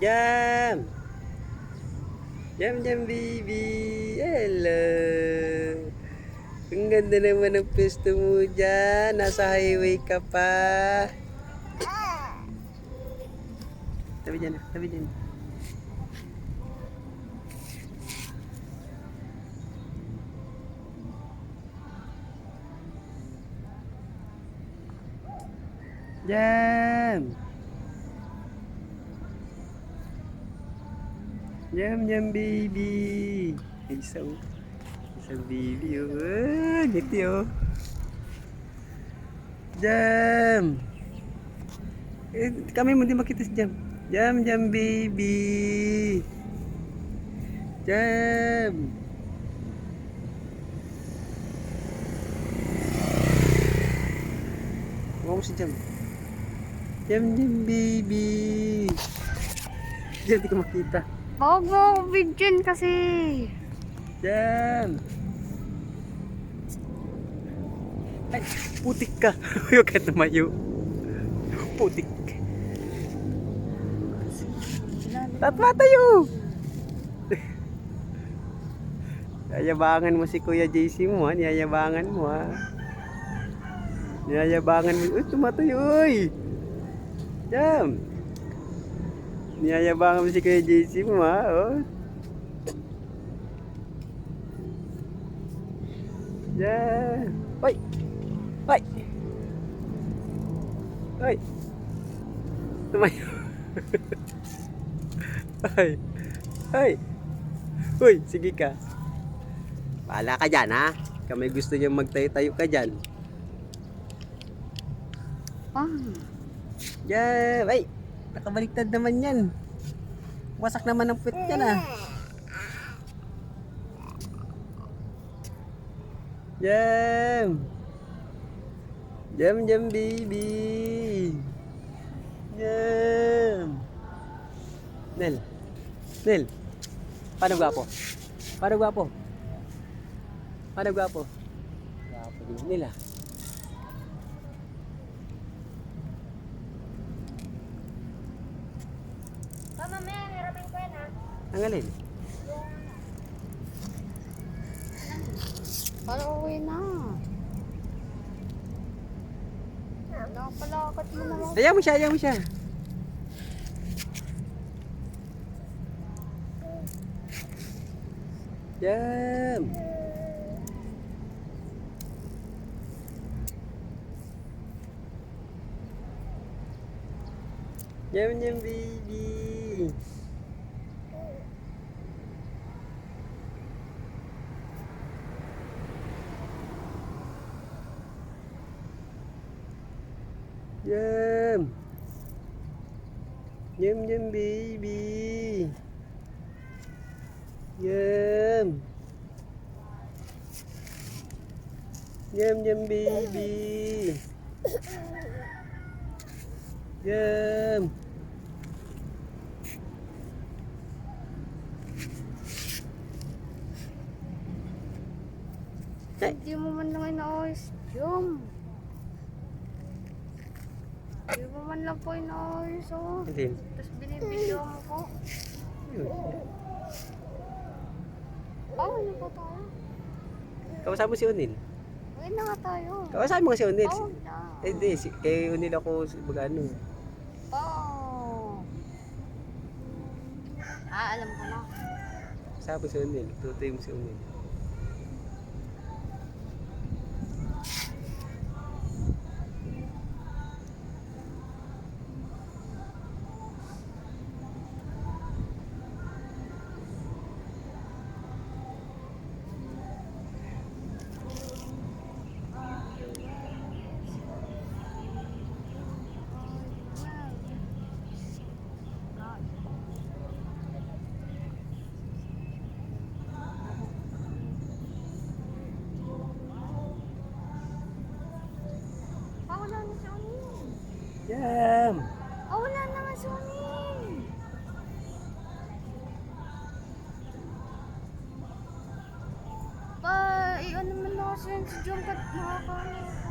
Jam! Jam, jam, baby! Hello! Ang ganda naman ng pwesto mo dyan. Nasa highway ka pa. Tabi dyan, tabi dyan. Jam! Jam, jam, baby! Isang baby, oh. Ah, ngiti, oh. Jam! Kami mo di makita si Jam. Jam, jam, baby! Jam! Huwag mo si Jam. Jam, jam, baby! Jam, di ko makita. Huwag mo video kasi. Jam! Ay, putik ka. Huwag ka tumayo. Putik. Tatmatayo! Yayabangan mo si Kuya JC mo, ha? Niyayabangan mo, ha? Niyayabangan mo. Uy, tumatayo, uy! Jam! Niyayabangan mo si Kuya JC mo, ha? Oh. Jam! Uy! Uy! Uy! Tumayo! Uy! Uy! Uy! Sige ka! Bahala ka dyan, ha? Kami gusto niyo magtayo-tayo ka dyan. Jam! Ay! Nakabaliktad naman yan. Wasak naman ang puwet yan, ah. Jam! Jam, jam, baby! Jam! Nel! Nel! Paano gwapo? Paano gwapo? Paano gwapo? Gwapo din nila. Mamaya, hiramin ko yan ha. Ang alin? Para uwi na. Nakapalakat mo naman. Ayaw mo siya, ayaw mo siya. Jam! Jam, jam, baby! Jam! Jam, jam, baby! Jam! Jam, jam, baby! Jam! Hindi mo man lang inaayos. Jom. Hindi mo man lang po inaayos. Oh. Hindi. Tapos binibidyo mo po. Ano po tayo? Kausap mo si Unil. Uwi na nga tayo. Kausap mo si Unil. Oh, na. Eh, di, kay Unil ako ano. Oh. Alam ko na. Kausap mo si Unil. Tutoy mo si Unil. Wala na si Unil. Jam! Wala na nga si Unil. Ano man na kasi yan si Jom kat nakakaano.